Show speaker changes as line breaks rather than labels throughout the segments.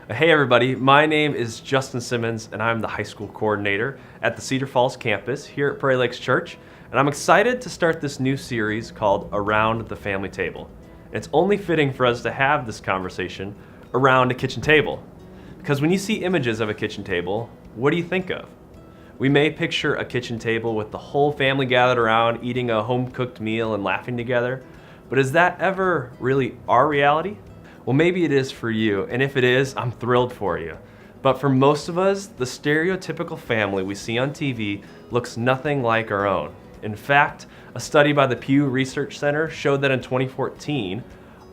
Hey everybody, my name is Justin Simmonds and I'm the high school coordinator at the Cedar Falls campus here at Prairie Lakes Church, and I'm excited to start this new series called Around the Family Table. And it's only fitting for us to have this conversation around a kitchen table, because when you see images of a kitchen table, what do you think of? We may picture a kitchen table with the whole family gathered around eating a home-cooked meal and laughing together, but is that ever really our reality? Well, maybe it is for you, and if it is, I'm thrilled for you. But for most of us, the stereotypical family we see on TV looks nothing like our own. In fact, a study by the Pew Research Center showed that in 2014,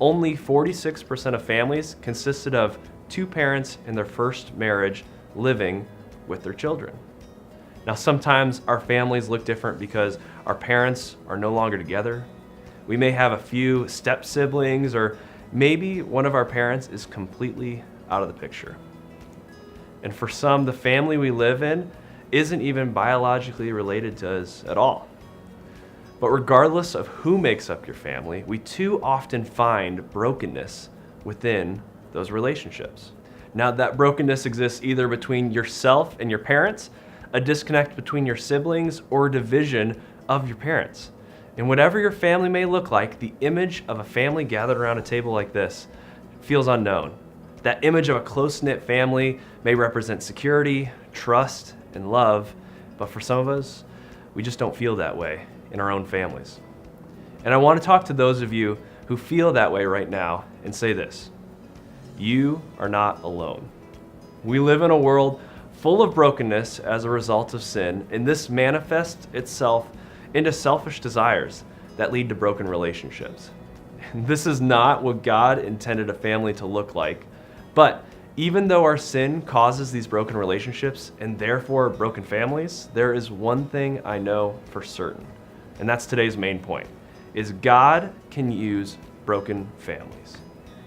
only 46% of families consisted of two parents in their first marriage living with their children. Now, sometimes our families look different because our parents are no longer together. We may have a few step siblings, or maybe one of our parents is completely out of the picture. And for some, the family we live in isn't even biologically related to us at all. But regardless of who makes up your family, we too often find brokenness within those relationships. Now, that brokenness exists either between yourself and your parents, a disconnect between your siblings, or a division of your parents. And whatever your family may look like, the image of a family gathered around a table like this feels unknown. That image of a close-knit family may represent security, trust, and love, but for some of us, we just don't feel that way in our own families. And I want to talk to those of you who feel that way right now and say this: you are not alone. We live in a world full of brokenness as a result of sin, and this manifests itself into selfish desires that lead to broken relationships. This is not what God intended a family to look like. But even though our sin causes these broken relationships and therefore broken families, there is one thing I know for certain, and that's today's main point, is God can use broken families.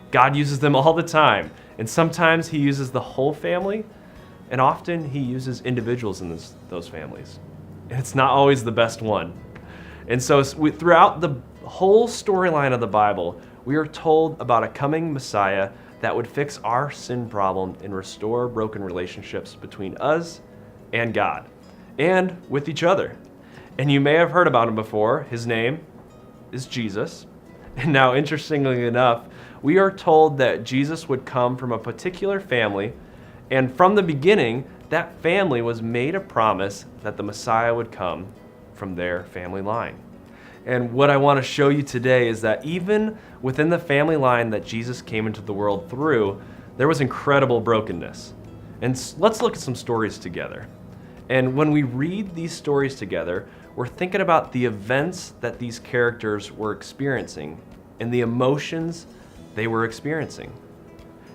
God uses them all the time, and sometimes He uses the whole family, and often He uses individuals in those families. And it's not always the best one. And so throughout the whole storyline of the Bible, we are told about a coming Messiah that would fix our sin problem and restore broken relationships between us and God, and with each other. And you may have heard about Him before. His name is Jesus. And now, interestingly enough, we are told that Jesus would come from a particular family, and from the beginning, that family was made a promise that the Messiah would come from their family line. And what I want to show you today is that even within the family line that Jesus came into the world through, there was incredible brokenness. And let's look at some stories together. And when we read these stories together, we're thinking about the events that these characters were experiencing and the emotions they were experiencing.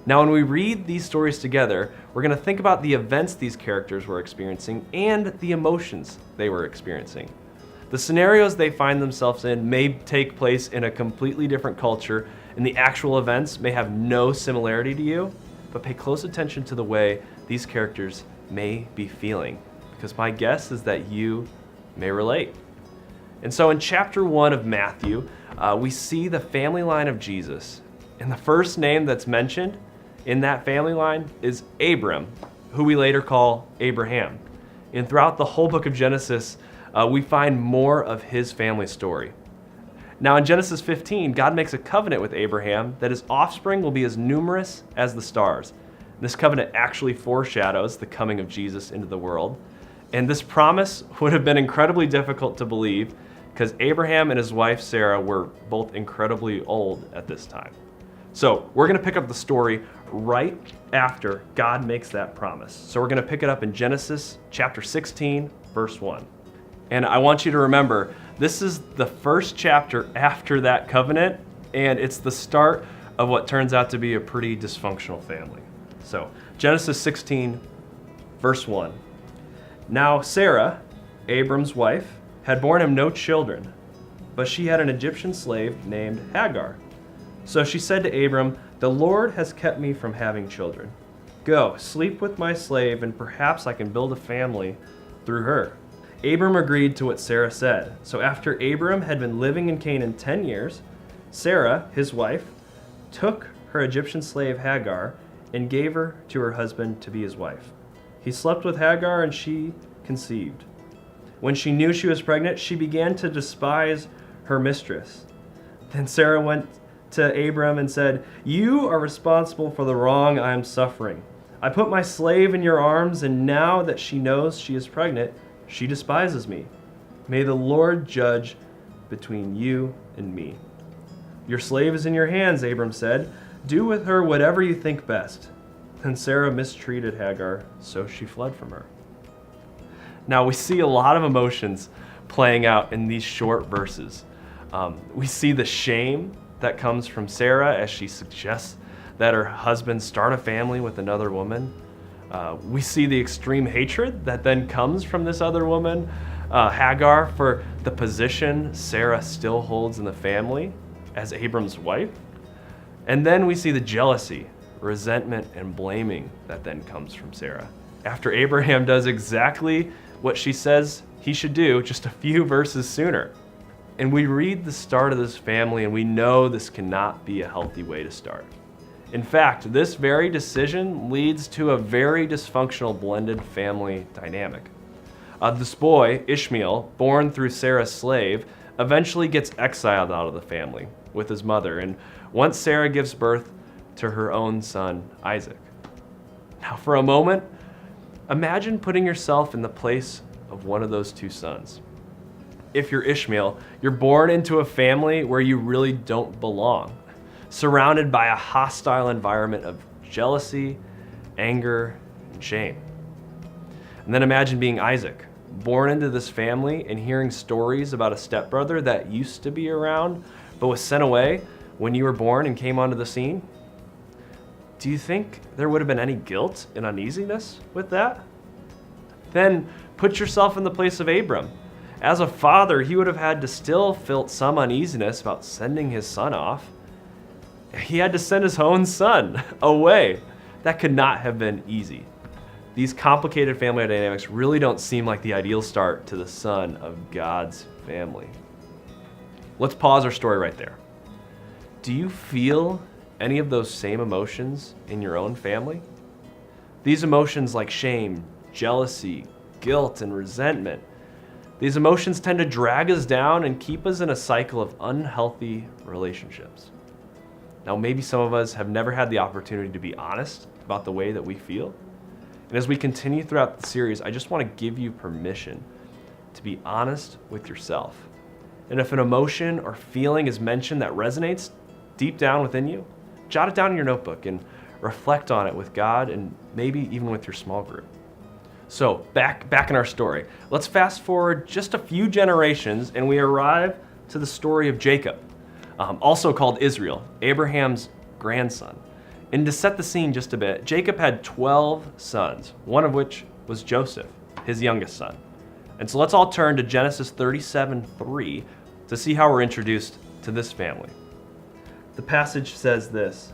Now, when we read these stories together, we're going to think about the events these characters were experiencing and the emotions they were experiencing. The scenarios they find themselves in may take place in a completely different culture, and the actual events may have no similarity to you, but pay close attention to the way these characters may be feeling, because my guess is that you may relate. And so in chapter 1 of Matthew, we see the family line of Jesus, and the first name that's mentioned in that family line is Abram, who we later call Abraham. And throughout the whole book of Genesis, we find more of his family story. Now in Genesis 15, God makes a covenant with Abraham that his offspring will be as numerous as the stars. This covenant actually foreshadows the coming of Jesus into the world. And this promise would have been incredibly difficult to believe because Abraham and his wife Sarah were both incredibly old at this time. So we're going to pick up the story right after God makes that promise. So we're going to pick it up in Genesis chapter 16, verse 1. And I want you to remember, this is the first chapter after that covenant, and it's the start of what turns out to be a pretty dysfunctional family. So Genesis 16, verse 1. Now Sarah, Abram's wife, had borne him no children, but she had an Egyptian slave named Hagar. So she said to Abram, "The Lord has kept me from having children. Go, sleep with my slave, and perhaps I can build a family through her." Abram agreed to what Sarah said. So after Abram had been living in Canaan 10 years, Sarah, his wife, took her Egyptian slave Hagar and gave her to her husband to be his wife. He slept with Hagar, and she conceived. When she knew she was pregnant, she began to despise her mistress. Then Sarah went to Abram and said, "You are responsible for the wrong I am suffering. I put my slave in your arms, and now that she knows she is pregnant, she despises me. May the Lord judge between you and me." "Your slave is in your hands," Abram said. "Do with her whatever you think best." And Sarah mistreated Hagar, so she fled from her. Now we see a lot of emotions playing out in these short verses. We see the shame that comes from Sarah as she suggests that her husband start a family with another woman. We see the extreme hatred that then comes from this other woman, Hagar, for the position Sarah still holds in the family as Abram's wife. And then we see the jealousy, resentment, and blaming that then comes from Sarah after Abraham does exactly what she says he should do just a few verses sooner. And we read the start of this family and we know this cannot be a healthy way to start. In fact, this very decision leads to a very dysfunctional blended family dynamic. This boy, Ishmael, born through Sarah's slave, eventually gets exiled out of the family with his mother, and once Sarah gives birth to her own son, Isaac. Now, for a moment, imagine putting yourself in the place of one of those two sons. If you're Ishmael, you're born into a family where you really don't belong, surrounded by a hostile environment of jealousy, anger, and shame. And then imagine being Isaac, born into this family and hearing stories about a stepbrother that used to be around but was sent away when you were born and came onto the scene. Do you think there would have been any guilt and uneasiness with that? Then put yourself in the place of Abram. As a father, he would have had to still felt some uneasiness about sending his son off. He had to send his own son away. That could not have been easy. These complicated family dynamics really don't seem like the ideal start to the son of God's family. Let's pause our story right there. Do you feel any of those same emotions in your own family? These emotions like shame, jealousy, guilt, and resentment, these emotions tend to drag us down and keep us in a cycle of unhealthy relationships. Now, maybe some of us have never had the opportunity to be honest about the way that we feel. And as we continue throughout the series, I just want to give you permission to be honest with yourself. And if an emotion or feeling is mentioned that resonates deep down within you, jot it down in your notebook and reflect on it with God and maybe even with your small group. So back in our story, let's fast forward just a few generations and we arrive to the story of Jacob, also called Israel, Abraham's grandson. And to set the scene just a bit, Jacob had 12 sons, one of which was Joseph, his youngest son. And so let's all turn to Genesis 37:3 to see how we're introduced to this family. The passage says this: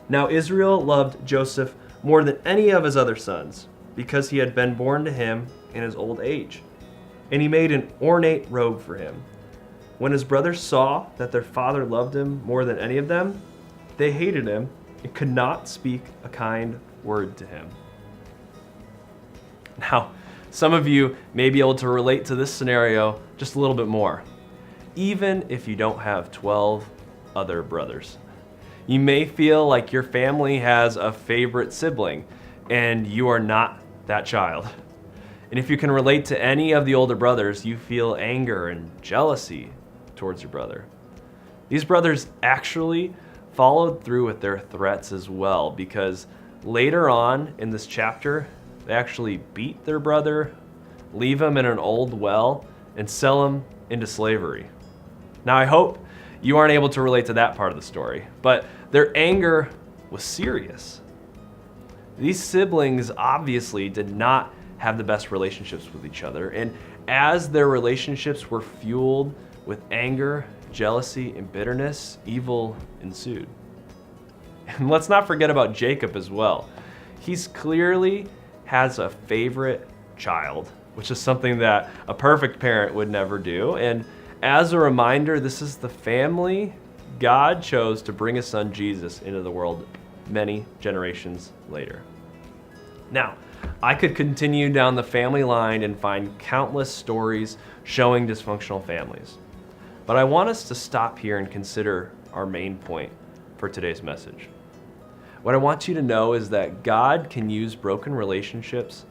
"Now Israel loved Joseph more than any of his other sons, because he had been born to him in his old age. And he made an ornate robe for him. When his brothers saw that their father loved him more than any of them, they hated him and could not speak a kind word to him." Now, some of you may be able to relate to this scenario just a little bit more, even if you don't have 12 other brothers. You may feel like your family has a favorite sibling, and you are not that child. And if you can relate to any of the older brothers, you feel anger and jealousy towards your brother. These brothers actually followed through with their threats as well, because later on in this chapter, they actually beat their brother, leave him in an old well, and sell him into slavery. Now, I hope you aren't able to relate to that part of the story, but their anger was serious. These siblings obviously did not have the best relationships with each other, and as their relationships were fueled with anger, jealousy, and bitterness, evil ensued. And let's not forget about Jacob as well. He's clearly has a favorite child, which is something that a perfect parent would never do. And as a reminder, this is the family God chose to bring his son Jesus into the world many generations later. Now, I could continue down the family line and find countless stories showing dysfunctional families. But I want us to stop here and consider our main point for today's message. What I want you to know is that God can use broken relationships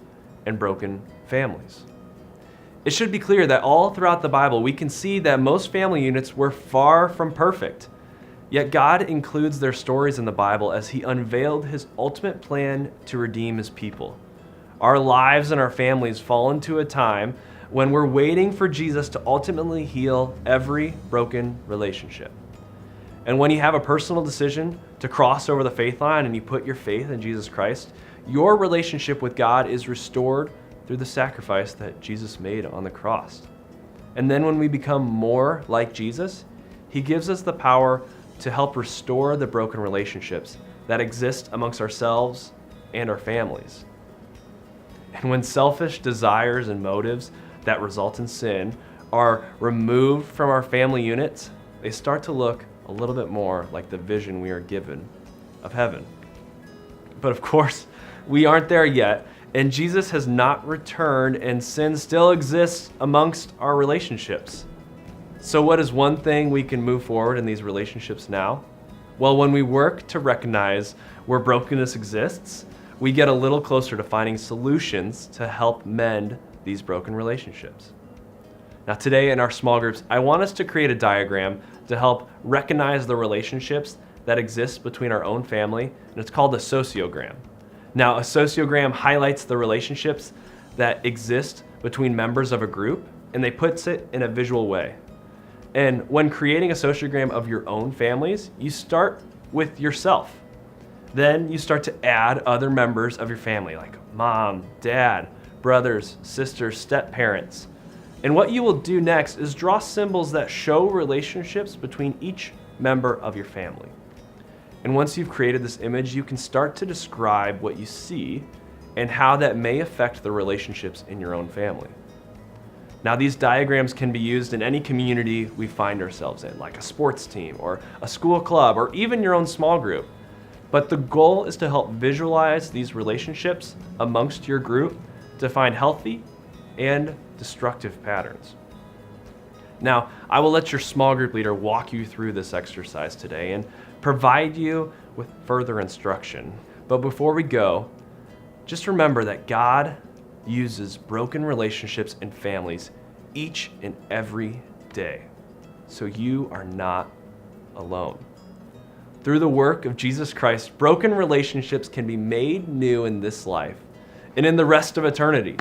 and broken families. It should be clear that all throughout the Bible, we can see that most family units were far from perfect. Yet God includes their stories in the Bible as He unveiled His ultimate plan to redeem His people. Our lives and our families fall into a time when we're waiting for Jesus to ultimately heal every broken relationship. And when you have a personal decision to cross over the faith line and you put your faith in Jesus Christ, your relationship with God is restored through the sacrifice that Jesus made on the cross. And then when we become more like Jesus, He gives us the power to help restore the broken relationships that exist amongst ourselves and our families. And when selfish desires and motives that result in sin are removed from our family units, they start to look a little bit more like the vision we are given of heaven. But of course, we aren't there yet, and Jesus has not returned, and sin still exists amongst our relationships. So what is one thing we can move forward in these relationships now? Well, when we work to recognize where brokenness exists, we get a little closer to finding solutions to help mend these broken relationships. Now today in our small groups, I want us to create a diagram to help recognize the relationships that exist between our own family, and it's called a sociogram. Now, a sociogram highlights the relationships that exist between members of a group, and they puts it in a visual way. And when creating a sociogram of your own families, you start with yourself. Then you start to add other members of your family, like mom, dad, brothers, sisters, step-parents. And what you will do next is draw symbols that show relationships between each member of your family. And once you've created this image, you can start to describe what you see and how that may affect the relationships in your own family. Now, these diagrams can be used in any community we find ourselves in, like a sports team or a school club or even your own small group. But the goal is to help visualize these relationships amongst your group to find healthy and destructive patterns. Now, I will let your small group leader walk you through this exercise today and provide you with further instruction. But before we go, just remember that God uses broken relationships and families each and every day. So you are not alone. Through the work of Jesus Christ, broken relationships can be made new in this life and in the rest of eternity.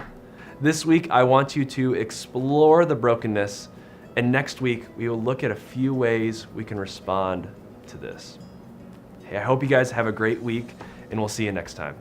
This week, I want you to explore the brokenness, and next week, we will look at a few ways we can respond to this. Hey, I hope you guys have a great week, and we'll see you next time.